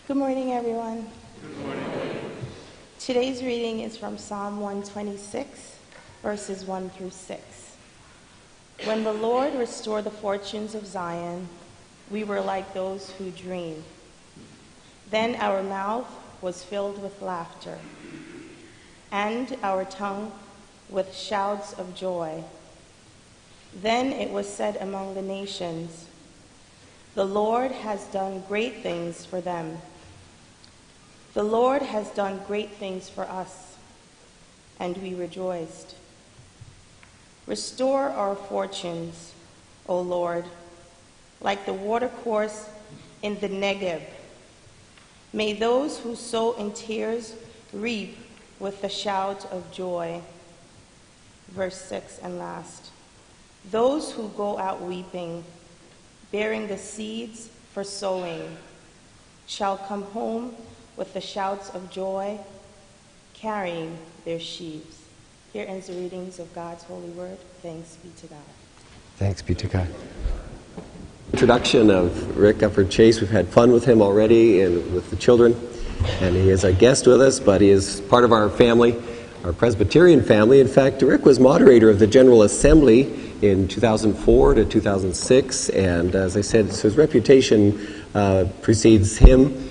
Good morning, everyone. Good morning. Today's reading is from Psalm 126, verses 1 through 6. When the Lord restored the fortunes of Zion, we were like those who dream. Then our mouth was filled with laughter, and our tongue with shouts of joy. Then it was said among the nations, "The Lord has done great things for them. The Lord has done great things for us," and we rejoiced. Restore our fortunes, O Lord, like the watercourse in the Negev. May those who sow in tears reap with the shout of joy. Verse 6 and last. Those who go out weeping, bearing the seeds for sowing, shall come home with the shouts of joy, carrying their sheaves. Here ends the readings of God's holy word. Thanks be to God. Thanks be to God. Introduction of Rick Ufford-Chase. We've had fun with him already and with the children. And he is a guest with us, but he is part of our family, our Presbyterian family. In fact, Rick was moderator of the General Assembly in 2004 to 2006. And as I said, so his reputation precedes him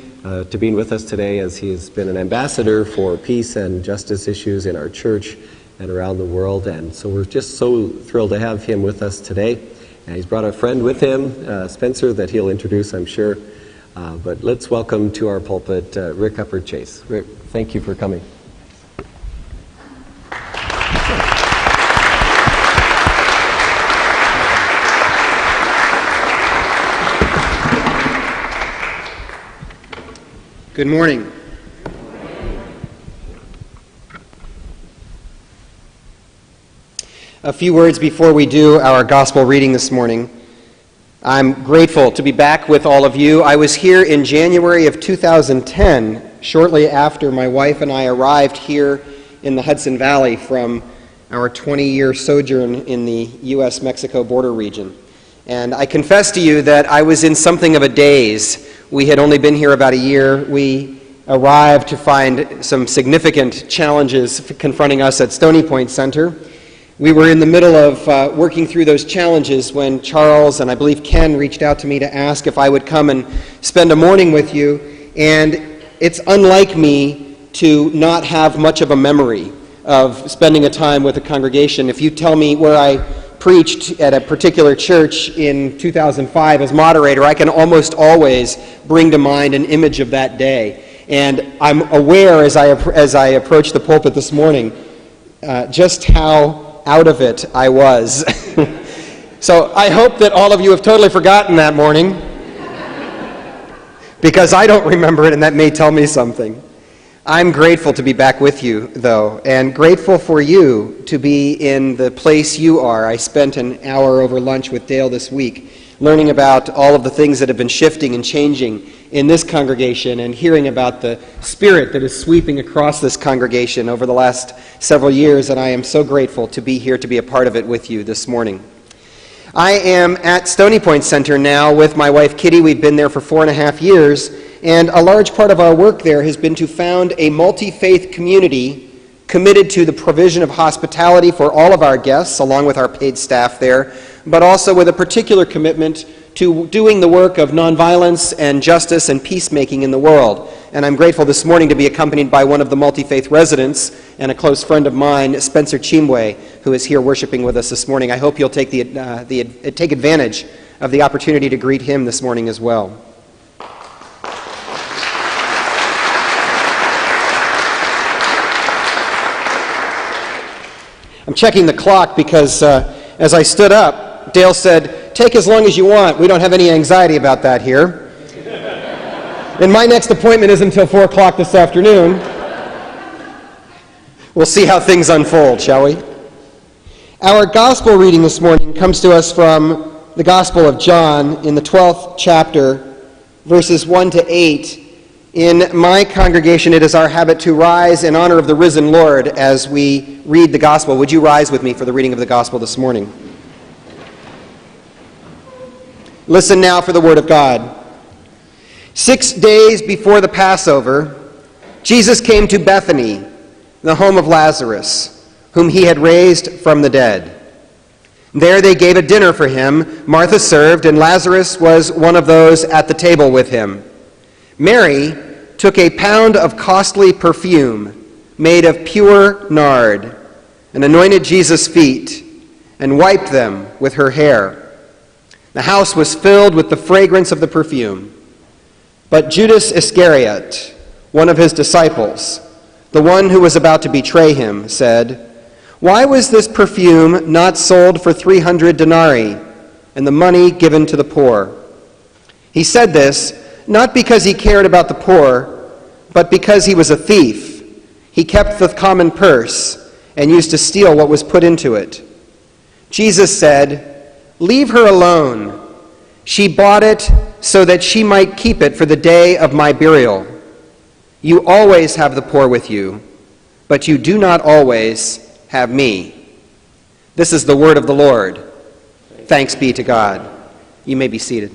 to being with us today, as he has been an ambassador for peace and justice issues in our church and around the world. And so we're just so thrilled to have him with us today. And he's brought a friend with him, Spencer, that he'll introduce, I'm sure. But let's welcome to our pulpit Rick Ufford-Chase. Rick, thank you for coming. Good morning. A few words before we do our gospel reading this morning. I'm grateful to be back with all of you. I was here in January of 2010, shortly after my wife and I arrived here in the Hudson Valley from our 20-year sojourn in the U.S.-Mexico border region. And I confess to you that I was in something of a daze. We had only been here about a year. We arrived to find some significant challenges confronting us at Stony Point Center. We were in the middle of working through those challenges when Charles and I believe Ken reached out to me to ask if I would come and spend a morning with you. And it's unlike me to not have much of a memory of spending a time with a congregation. If you tell me where I preached at a particular church in 2005 as moderator, I can almost always bring to mind an image of that day. And I'm aware as I approach the pulpit this morning just how out of it I was. So I hope that all of you have totally forgotten that morning, because I don't remember it, and that may tell me something. I'm grateful to be back with you, though, and grateful for you to be in the place you are. I spent an hour over lunch with Dale this week learning about all of the things that have been shifting and changing in this congregation and hearing about the spirit that is sweeping across this congregation over the last several years, and I am so grateful to be here to be a part of it with you this morning. I am at Stony Point Center now with my wife Kitty. We've been there for 4.5 years. And a large part of our work there has been to found a multi-faith community committed to the provision of hospitality for all of our guests, along with our paid staff there, but also with a particular commitment to doing the work of nonviolence and justice and peacemaking in the world. And I'm grateful this morning to be accompanied by one of the multi-faith residents and a close friend of mine, Spencer Chimwe, who is here worshiping with us this morning. I hope you'll take advantage of the opportunity to greet him this morning as well. I'm checking the clock because as I stood up, Dale said, "Take as long as you want. We don't have any anxiety about that here." And my next appointment isn't until 4 o'clock this afternoon. We'll see how things unfold, shall we? Our gospel reading this morning comes to us from the Gospel of John in the 12th chapter, verses 1 to 8. In my congregation, it is our habit to rise in honor of the risen Lord as we read the gospel. Would you rise with me for the reading of the gospel this morning? Listen now for the word of God. 6 days before the Passover, Jesus came to Bethany, the home of Lazarus, whom he had raised from the dead. There they gave a dinner for him. Martha served, and Lazarus was one of those at the table with him. Mary took a pound of costly perfume made of pure nard and anointed Jesus' feet and wiped them with her hair. The house was filled with the fragrance of the perfume. But Judas Iscariot, one of his disciples, the one who was about to betray him, said, "Why was this perfume not sold for 300 denarii and the money given to the poor?" He said this not because he cared about the poor, but because he was a thief. He kept the common purse and used to steal what was put into it. Jesus said, "Leave her alone. She bought it so that she might keep it for the day of my burial. You always have the poor with you, but you do not always have me." This is the word of the Lord. Thanks be to God. You may be seated.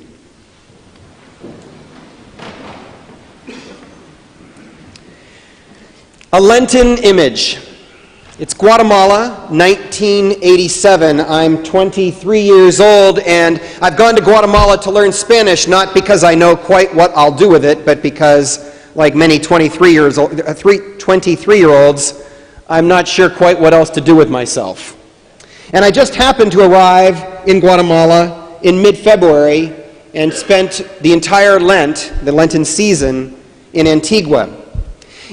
A Lenten image. It's Guatemala, 1987. I'm 23 years old, and I've gone to Guatemala to learn Spanish, not because I know quite what I'll do with it, but because, like many 23-year-olds, I'm not sure quite what else to do with myself. And I just happened to arrive in Guatemala in mid-February and spent the entire Lent, the Lenten season, in Antigua.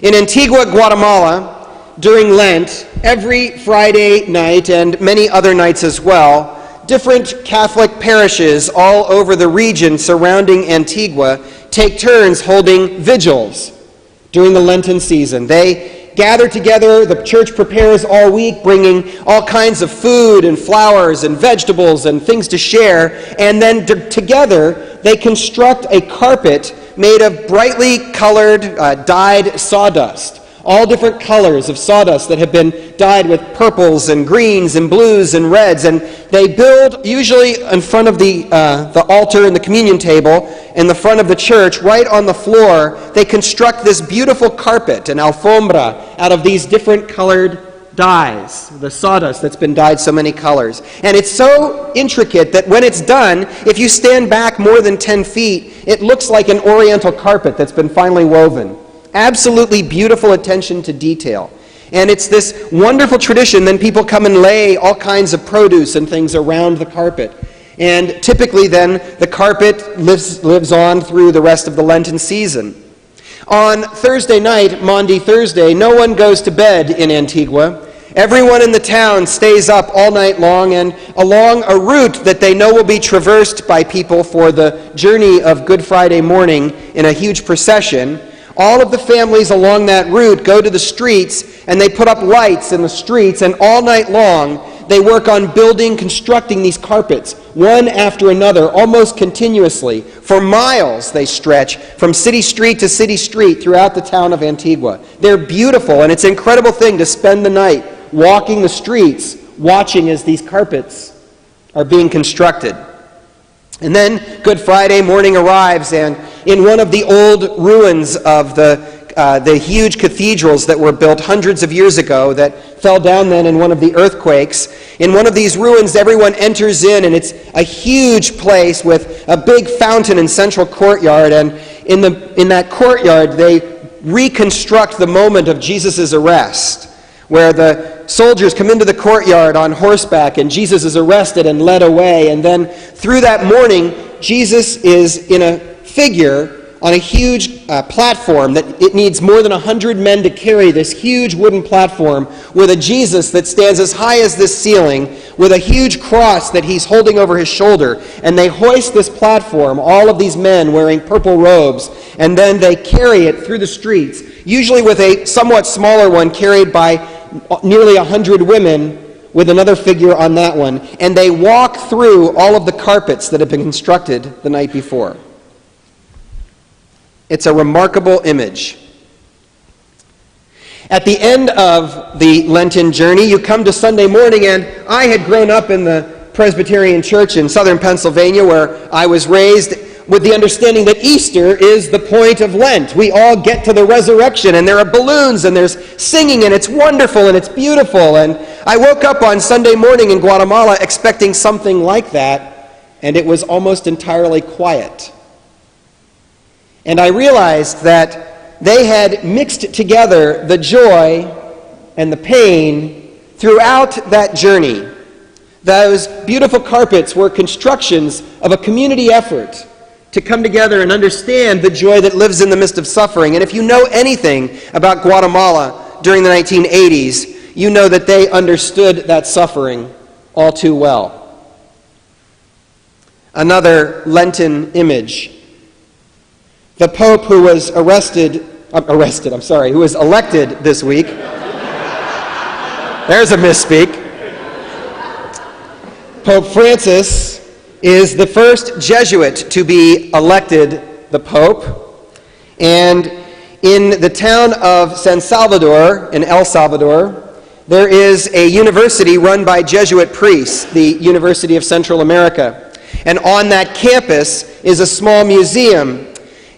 In Antigua, Guatemala, during Lent, every Friday night and many other nights as well, different Catholic parishes all over the region surrounding Antigua take turns holding vigils during the Lenten season. They gather together, the church prepares all week, bringing all kinds of food and flowers and vegetables and things to share, and then together they construct a carpet made of brightly colored, dyed sawdust. All different colors of sawdust that have been dyed with purples and greens and blues and reds. And they build, usually in front of the altar and the communion table, in the front of the church, right on the floor, they construct this beautiful carpet, an alfombra, out of these different colored dyes, the sawdust that's been dyed so many colors. And it's so intricate that when it's done, if you stand back more than 10 feet, it looks like an oriental carpet that's been finely woven. Absolutely beautiful attention to detail. And it's this wonderful tradition. Then people come and lay all kinds of produce and things around the carpet. And typically then the carpet lives on through the rest of the Lenten season. On Thursday night, Maundy Thursday, no one goes to bed in Antigua. Everyone in the town stays up all night long and along a route that they know will be traversed by people for the journey of Good Friday morning in a huge procession. All of the families along that route go to the streets and they put up lights in the streets, and all night long they work on constructing these carpets, one after another, almost continuously. For miles they stretch from city street to city street throughout the town of Antigua. They're beautiful, and it's an incredible thing to spend the night walking the streets, watching as these carpets are being constructed. And then Good Friday morning arrives, and in one of the old ruins of the huge cathedrals that were built hundreds of years ago that fell down then in one of the earthquakes, in one of these ruins everyone enters in, and it's a huge place with a big fountain and central courtyard, and in that courtyard they reconstruct the moment of Jesus' arrest, where the soldiers come into the courtyard on horseback and Jesus is arrested and led away. And then through that morning, Jesus is in a figure on a huge platform that it needs more than 100 men to carry, this huge wooden platform with a Jesus that stands as high as this ceiling with a huge cross that he's holding over his shoulder. And they hoist this platform, all of these men wearing purple robes, and then they carry it through the streets, usually with a somewhat smaller one carried by nearly 100 women with another figure on that one, and they walk through all of the carpets that have been constructed the night before. It's a remarkable image. At the end of the Lenten journey, you come to Sunday morning, and I had grown up in the Presbyterian church in southern Pennsylvania where I was raised. with the understanding that Easter is the point of Lent. We all get to the resurrection, and there are balloons, and there's singing, and it's wonderful, and it's beautiful. And I woke up on Sunday morning in Guatemala expecting something like that, and it was almost entirely quiet. And I realized that they had mixed together the joy and the pain throughout that journey. Those beautiful carpets were constructions of a community effort to come together and understand the joy that lives in the midst of suffering. And if you know anything about Guatemala during the 1980s, you know that they understood that suffering all too well. Another Lenten image. The Pope who was who was elected this week. There's a misspeak. Pope Francis is the first Jesuit to be elected the Pope. And in the town of San Salvador, in El Salvador, there is a university run by Jesuit priests, the University of Central America. And on that campus is a small museum.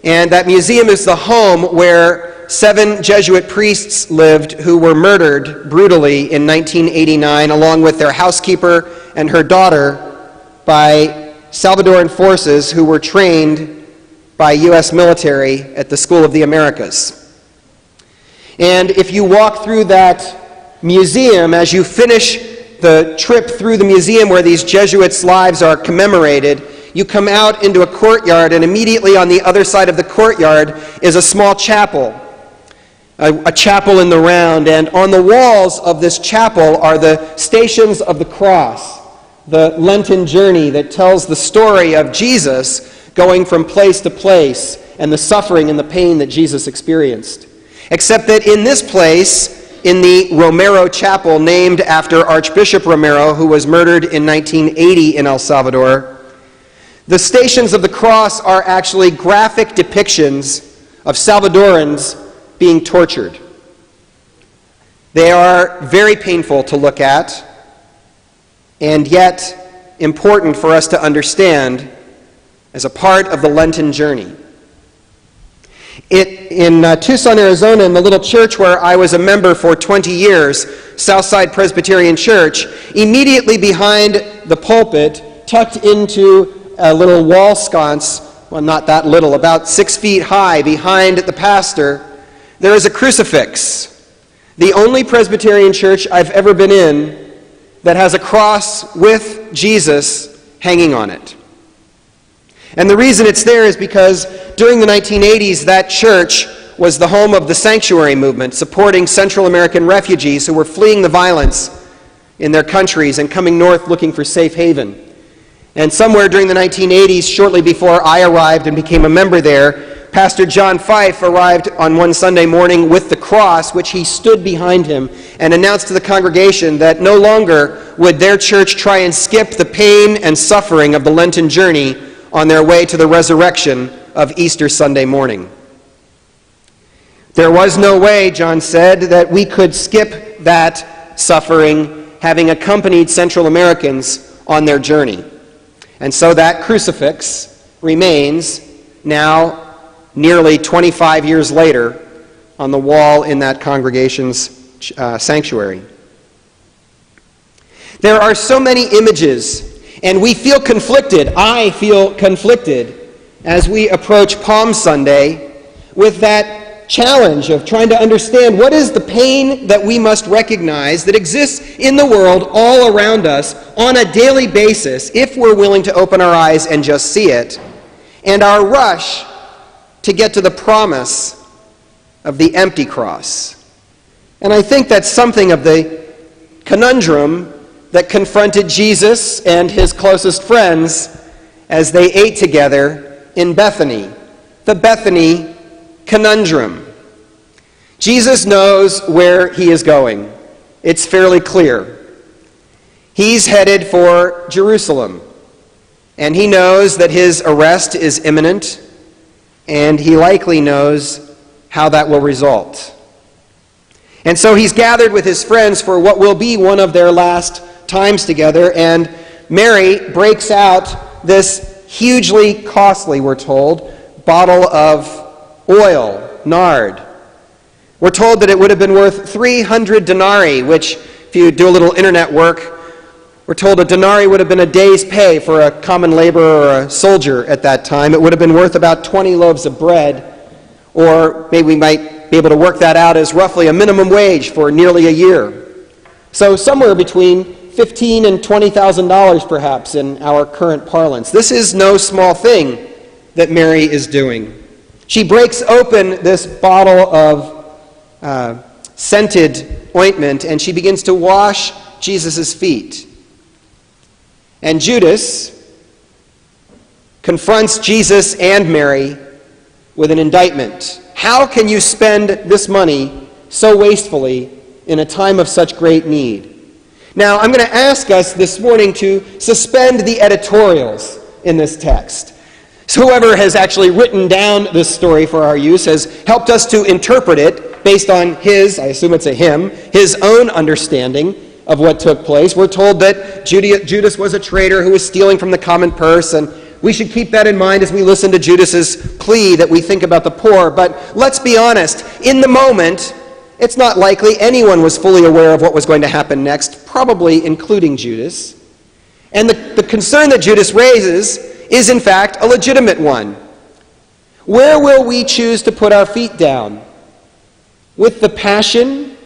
And that museum is the home where 7 Jesuit priests lived who were murdered brutally in 1989, along with their housekeeper and her daughter, by Salvadoran forces who were trained by U.S. military at the School of the Americas. And if you walk through that museum, as you finish the trip through the museum where these Jesuits' lives are commemorated, you come out into a courtyard, and immediately on the other side of the courtyard is a small chapel, a chapel in the round. And on the walls of this chapel are the Stations of the Cross, the Lenten journey that tells the story of Jesus going from place to place and the suffering and the pain that Jesus experienced. Except that in this place, in the Romero Chapel, named after Archbishop Romero, who was murdered in 1980 in El Salvador, the Stations of the Cross are actually graphic depictions of Salvadorans being tortured. They are very painful to look at, and yet important for us to understand as a part of the Lenten journey. In Tucson, Arizona, in the little church where I was a member for 20 years, Southside Presbyterian Church, immediately behind the pulpit, tucked into a little wall sconce, well, not that little, about 6 feet high behind the pastor, there is a crucifix. The only Presbyterian church I've ever been in that has a cross with Jesus hanging on it. And the reason it's there is because during the 1980s, that church was the home of the Sanctuary Movement, supporting Central American refugees who were fleeing the violence in their countries and coming north looking for safe haven. And somewhere during the 1980s, shortly before I arrived and became a member there, Pastor John Fife arrived on one Sunday morning with the cross, which he stood behind him, and announced to the congregation that no longer would their church try and skip the pain and suffering of the Lenten journey on their way to the resurrection of Easter Sunday morning. There was no way, John said, that we could skip that suffering, having accompanied Central Americans on their journey. And so that crucifix remains now nearly 25 years later on the wall in that congregation's sanctuary. There are so many images, and we feel conflicted. I feel conflicted as we approach Palm Sunday with that challenge of trying to understand what is the pain that we must recognize that exists in the world all around us on a daily basis if we're willing to open our eyes and just see it, and our rush to get to the promise of the empty cross. And I think that's something of the conundrum that confronted Jesus and his closest friends as they ate together in Bethany, the Bethany Conundrum. Jesus knows where he is going. It's fairly clear. He's headed for Jerusalem, and he knows that his arrest is imminent, and he likely knows how that will result. And so he's gathered with his friends for what will be one of their last times together, and Mary breaks out this hugely costly, we're told, bottle of oil, nard. We're told that it would have been worth 300 denarii, which, if you do a little internet work, we're told a denarii would have been a day's pay for a common laborer or a soldier at that time. It would have been worth about 20 loaves of bread, or maybe we might be able to work that out as roughly a minimum wage for nearly a year. So somewhere between $15,000 and $20,000 perhaps in our current parlance. This is no small thing that Mary is doing. She breaks open this bottle of scented ointment and she begins to wash Jesus' feet. And Judas confronts Jesus and Mary with an indictment. How can you spend this money so wastefully in a time of such great need? Now, I'm going to ask us this morning to suspend the editorials in this text. So whoever has actually written down this story for our use has helped us to interpret it based on his, I assume it's a him, his own understanding of what took place. We're told that Judas was a traitor who was stealing from the common purse, and we should keep that in mind as we listen to Judas's plea that we think about the poor. But let's be honest, in the moment, it's not likely anyone was fully aware of what was going to happen next, probably including Judas. And the concern that Judas raises is in fact a legitimate one. Where will we choose to put our feet down? With the passion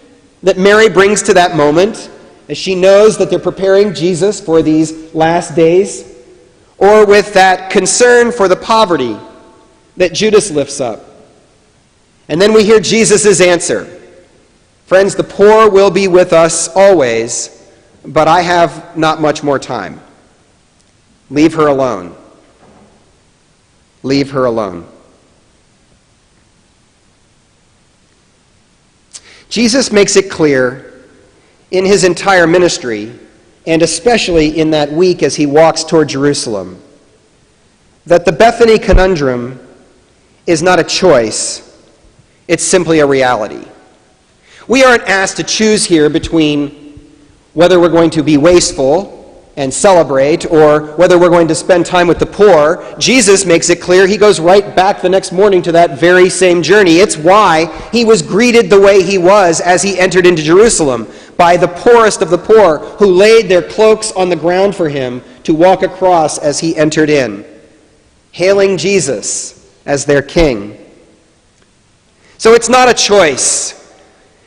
that Mary brings to that moment, as she knows that they're preparing Jesus for these last days, or with that concern for the poverty that Judas lifts up? And then we hear Jesus' answer. Friends, the poor will be with us always, but I have not much more time. Leave her alone. Leave her alone. Jesus makes it clear in his entire ministry, and especially in that week as he walks toward Jerusalem, that the Bethany Conundrum is not a choice, it's simply a reality. We aren't asked to choose here between whether we're going to be wasteful and celebrate or whether we're going to spend time with the poor. Jesus makes it clear. He goes right back the next morning to that very same journey. It's why he was greeted the way he was as he entered into Jerusalem, by the poorest of the poor who laid their cloaks on the ground for him to walk across as he entered in, hailing Jesus as their king. So it's not a choice.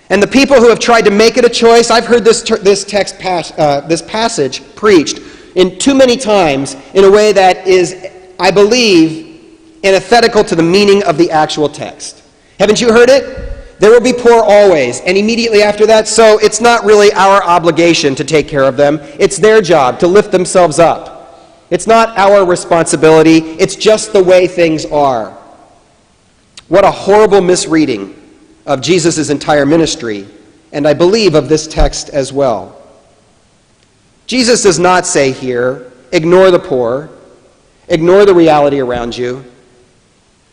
And the people who have tried to make it a choice, I've heard this passage preached in too many times in a way that is, I believe, antithetical to the meaning of the actual text. Haven't you heard it? There will be poor always. And immediately after that, so it's not really our obligation to take care of them. It's their job to lift themselves up. It's not our responsibility. It's just the way things are. What a horrible misreading of Jesus' entire ministry, and I believe of this text as well. Jesus does not say here, ignore the poor, ignore the reality around you.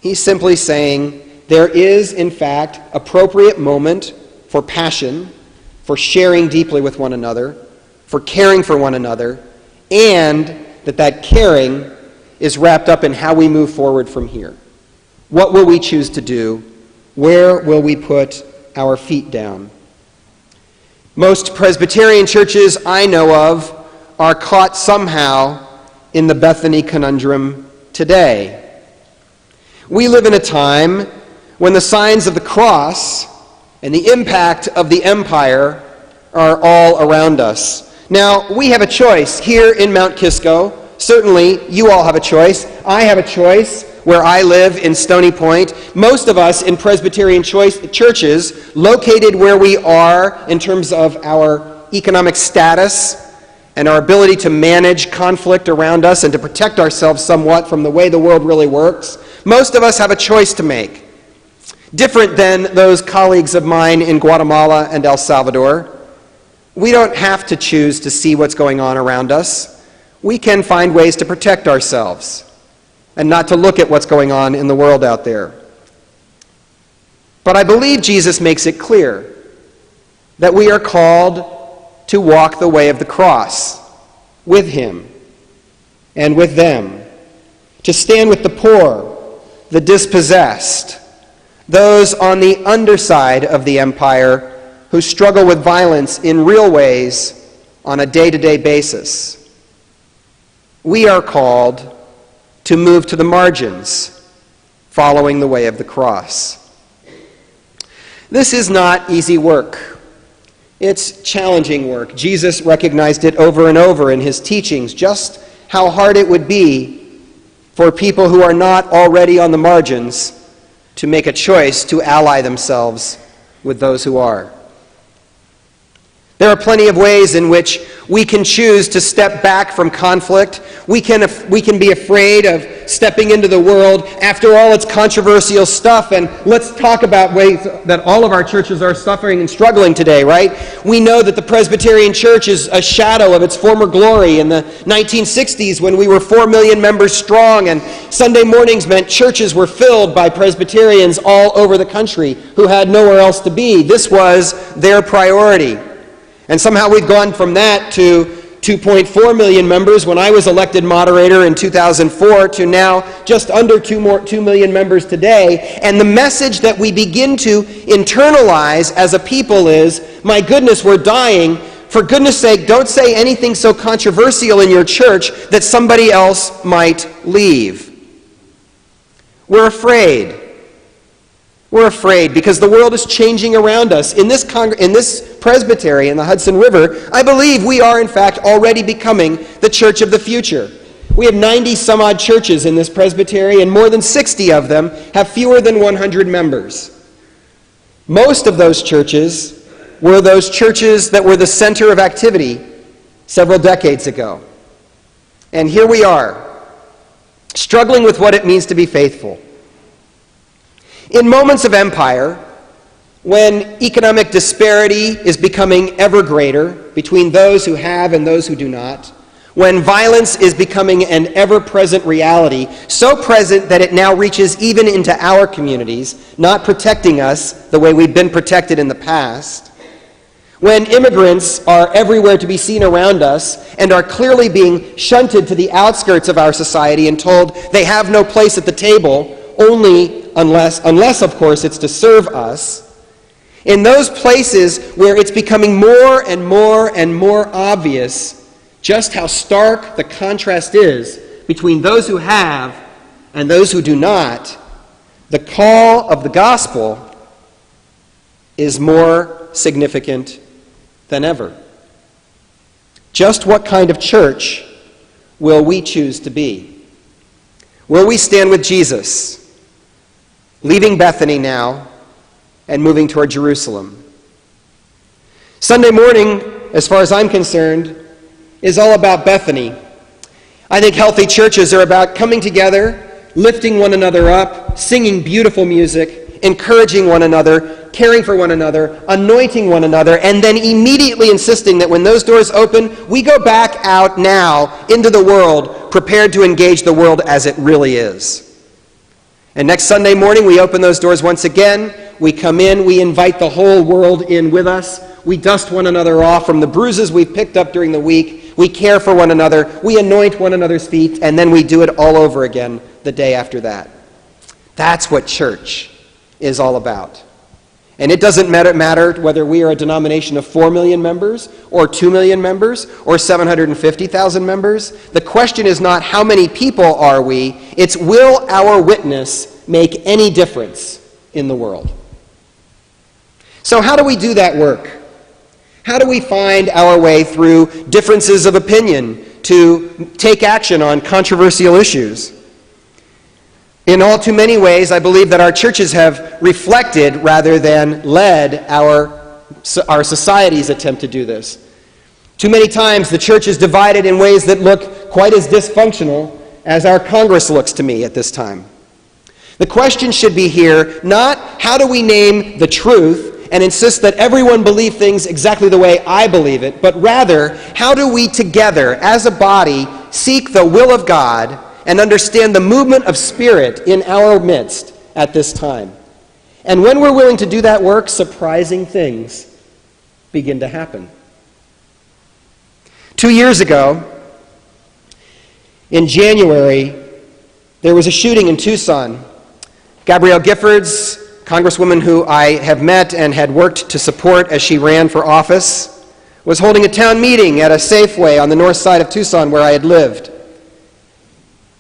He's simply saying there is, in fact, appropriate moment for passion, for sharing deeply with one another, for caring for one another, and that caring is wrapped up in how we move forward from here. What will we choose to do? Where will we put our feet down? Most Presbyterian churches I know of are caught somehow in the Bethany Conundrum today. We live in a time when the signs of the cross and the impact of the empire are all around us. Now, we have a choice here in Mount Kisco. Certainly, you all have a choice. I have a choice where I live in Stony Point. Most of us in Presbyterian churches, located where we are in terms of our economic status and our ability to manage conflict around us and to protect ourselves somewhat from the way the world really works, most of us have a choice to make. Different than those colleagues of mine in Guatemala and El Salvador. We don't have to choose to see what's going on around us. We can find ways to protect ourselves and not to look at what's going on in the world out there. But I believe Jesus makes it clear that we are called to walk the way of the cross with him and with them to stand with the poor, the dispossessed, those on the underside of the empire who struggle with violence in real ways on a day-to-day basis. We are called to move to the margins, following the way of the cross. This is not easy work. It's challenging work. Jesus recognized it over and over in his teachings, just how hard it would be for people who are not already on the margins to make a choice to ally themselves with those who are. There are plenty of ways in which we can choose to step back from conflict. We can be afraid of stepping into the world. After all, it's controversial stuff, and let's talk about ways that all of our churches are suffering and struggling today, right? We know that the Presbyterian Church is a shadow of its former glory in the 1960s when we were 4 million members strong, and Sunday mornings meant churches were filled by Presbyterians all over the country who had nowhere else to be. This was their priority. And somehow we've gone from that to 2.4 million members when I was elected moderator in 2004 to now just under 2 million members today. And the message that we begin to internalize as a people is, my goodness, we're dying. For goodness sake, don't say anything so controversial in your church that somebody else might leave. We're afraid. We're afraid because the world is changing around us. In this presbytery in the Hudson River, I believe we are in fact already becoming the church of the future. We have 90 some odd churches in this presbytery, and more than 60 of them have fewer than 100 members. Most of those churches were those churches that were the center of activity several decades ago. And here we are, struggling with what it means to be faithful. In moments of empire, when economic disparity is becoming ever greater between those who have and those who do not, when violence is becoming an ever-present reality, so present that it now reaches even into our communities, not protecting us the way we've been protected in the past, when immigrants are everywhere to be seen around us and are clearly being shunted to the outskirts of our society and told they have no place at the table, only unless of course it's to serve us, in those places where it's becoming more and more and more obvious just how stark the contrast is between those who have and those who do not, the call of the gospel is more significant than ever. Just what kind of church will we choose to be? Will we stand with Jesus, leaving Bethany now and moving toward Jerusalem? Sunday morning, as far as I'm concerned, is all about Bethany. I think healthy churches are about coming together, lifting one another up, singing beautiful music, encouraging one another, caring for one another, anointing one another, and then immediately insisting that when those doors open, we go back out now into the world, prepared to engage the world as it really is. And next Sunday morning, we open those doors once again. We come in, we invite the whole world in with us. We dust one another off from the bruises we've picked up during the week. We care for one another. We anoint one another's feet, and then we do it all over again the day after that. That's what church is all about. And it doesn't matter whether we are a denomination of 4 million members or 2 million members or 750,000 members. The question is not how many people are we, it's will our witness make any difference in the world? So how do we do that work? How do we find our way through differences of opinion to take action on controversial issues? In all too many ways, I believe that our churches have reflected rather than led our society's attempt to do this. Too many times the church is divided in ways that look quite as dysfunctional as our Congress looks to me at this time. The question should be here not how do we name the truth and insist that everyone believe things exactly the way I believe it, but rather how do we together as a body seek the will of God and understand the movement of Spirit in our midst at this time. And when we're willing to do that work, surprising things begin to happen. 2 years ago, in January There was a shooting in Tucson. Gabrielle Giffords, Congresswoman who I have met and had worked to support as she ran for office, was holding a town meeting at a Safeway on the north side of Tucson where I had lived.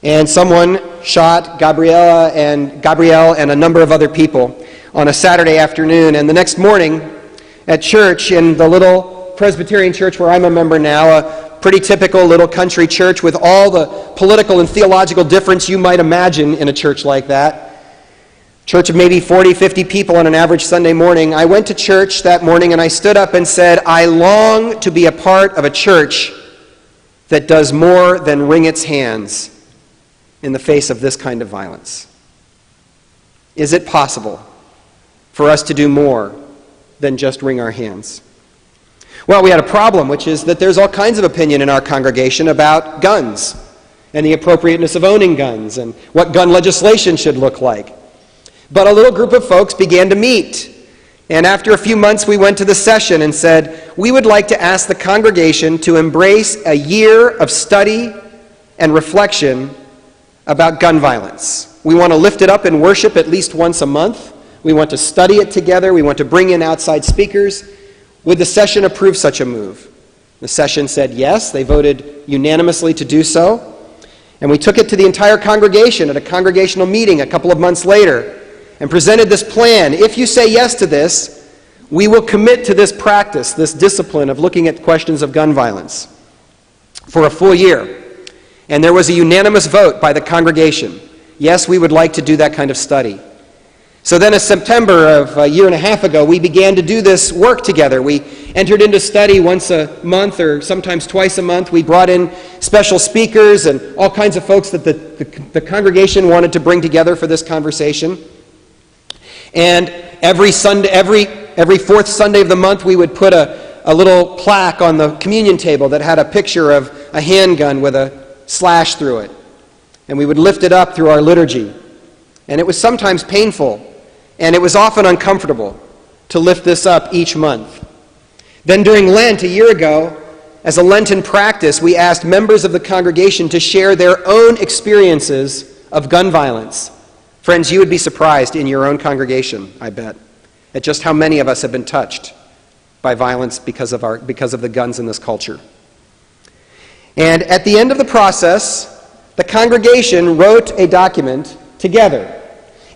And someone shot Gabrielle and a number of other people on a Saturday afternoon. And the next morning at church, in the little Presbyterian church where I'm a member now, a pretty typical little country church with all the political and theological difference you might imagine in a church like that, church of maybe 40, 50 people on an average Sunday morning, I went to church that morning and I stood up and said, I long to be a part of a church that does more than wring its hands in the face of this kind of violence. Is it possible for us to do more than just wring our hands? Well, we had a problem, which is that there's all kinds of opinion in our congregation about guns and the appropriateness of owning guns and what gun legislation should look like. But a little group of folks began to meet, and after a few months we went to the session and said, we would like to ask the congregation to embrace a year of study and reflection about gun violence. We want to lift it up in worship at least once a month. We want to study it together. We want to bring in outside speakers. Would the session approve such a move? The session said yes. They voted unanimously to do so. And we took it to the entire congregation at a congregational meeting a couple of months later and presented this plan. If you say yes to this, we will commit to this practice, this discipline of looking at questions of gun violence for a full year. And there was a unanimous vote by the congregation. Yes, we would like to do that kind of study. So then in September of a year and a half ago, we began to do this work together. We entered into study once a month or sometimes twice a month. We brought in special speakers and all kinds of folks that the congregation wanted to bring together for this conversation. And every Sunday, every fourth Sunday of the month, we would put a little plaque on the communion table that had a picture of a handgun with a slash through it. And we would lift it up through our liturgy. And it was sometimes painful, and it was often uncomfortable to lift this up each month. Then during Lent, a year ago, as a Lenten practice, we asked members of the congregation to share their own experiences of gun violence. Friends, you would be surprised in your own congregation, I bet, at just how many of us have been touched by violence because of the guns in this culture. And at the end of the process, the congregation wrote a document together.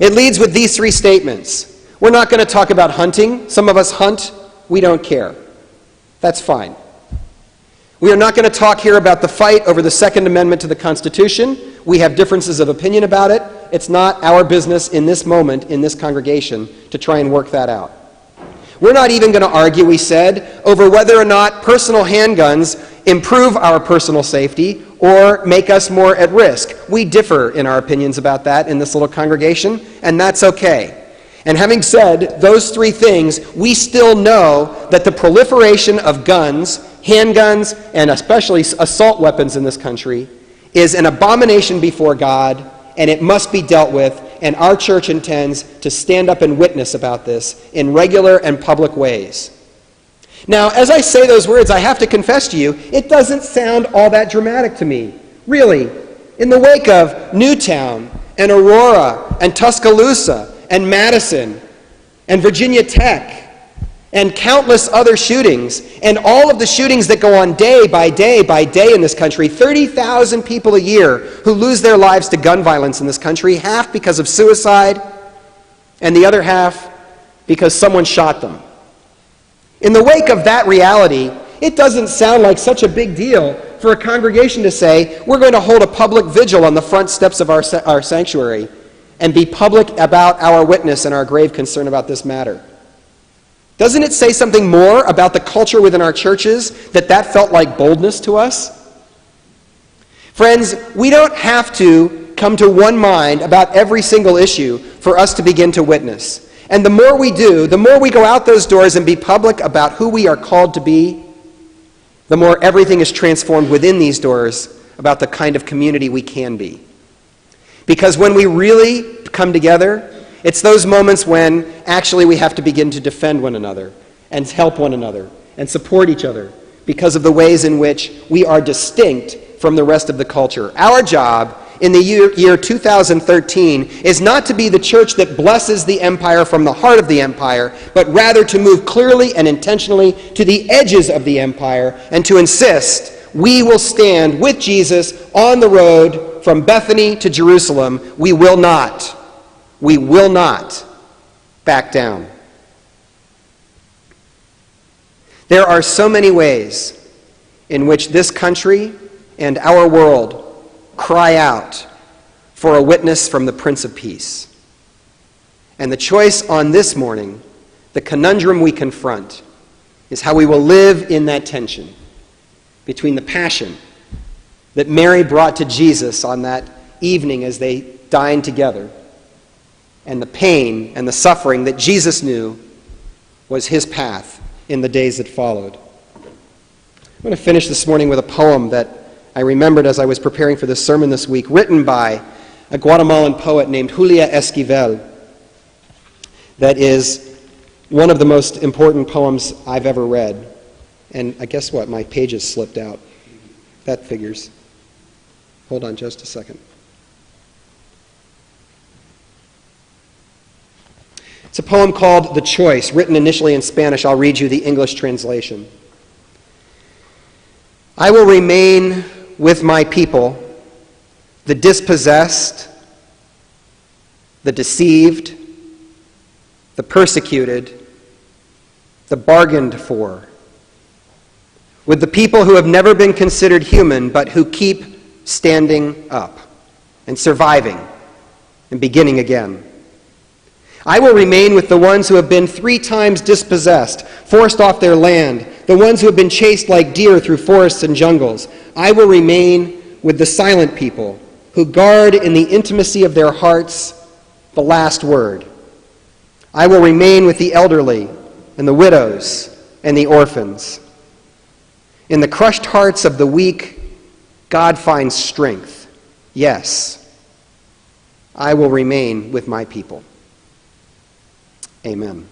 It leads with these three statements. We're not going to talk about hunting. Some of us hunt. We don't care. That's fine. We are not going to talk here about the fight over the Second Amendment to the Constitution. We have differences of opinion about it. It's not our business in this moment in this congregation to try and work that out. We're not even going to argue, we said, over whether or not personal handguns improve our personal safety or make us more at risk. We differ in our opinions about that in this little congregation, and that's okay. And having said those three things, we still know that the proliferation of guns, handguns, and especially assault weapons in this country is an abomination before God, and it must be dealt with, and our church intends to stand up and witness about this in regular and public ways. Now, as I say those words, I have to confess to you, it doesn't sound all that dramatic to me. Really, in the wake of Newtown and Aurora and Tuscaloosa and Madison and Virginia Tech and countless other shootings, and all of the shootings that go on day by day by day in this country, 30,000 people a year who lose their lives to gun violence in this country, half because of suicide and the other half because someone shot them. In the wake of that reality, it doesn't sound like such a big deal for a congregation to say, we're going to hold a public vigil on the front steps of our sanctuary and be public about our witness and our grave concern about this matter. Doesn't it say something more about the culture within our churches that felt like boldness to us? Friends, we don't have to come to one mind about every single issue for us to begin to witness. And the more we do, the more we go out those doors and be public about who we are called to be, the more everything is transformed within these doors about the kind of community we can be. Because when we really come together, it's those moments when actually we have to begin to defend one another and help one another and support each other because of the ways in which we are distinct from the rest of the culture. Our job in the year 2013 is not to be the church that blesses the empire from the heart of the empire, but rather to move clearly and intentionally to the edges of the empire and to insist we will stand with Jesus on the road from Bethany to Jerusalem. We will not back down. There are so many ways in which this country and our world cry out for a witness from the Prince of Peace. And the choice on this morning, the conundrum we confront, is how we will live in that tension between the passion that Mary brought to Jesus on that evening as they dined together and the pain and the suffering that Jesus knew was his path in the days that followed. I'm going to finish this morning with a poem that I remembered as I was preparing for this sermon this week, written by a Guatemalan poet named Julia Esquivel, that is one of the most important poems I've ever read. And I guess what? My pages slipped out. That figures. Hold on just a second. It's a poem called The Choice, written initially in Spanish. I'll read you the English translation. I will remain with my people, the dispossessed, the deceived, the persecuted, the bargained for, with the people who have never been considered human, but who keep standing up and surviving and beginning again. I will remain with the ones who have been 3 times dispossessed, forced off their land, the ones who have been chased like deer through forests and jungles. I will remain with the silent people who guard in the intimacy of their hearts the last word. I will remain with the elderly and the widows and the orphans. In the crushed hearts of the weak, God finds strength. Yes, I will remain with my people. Amen.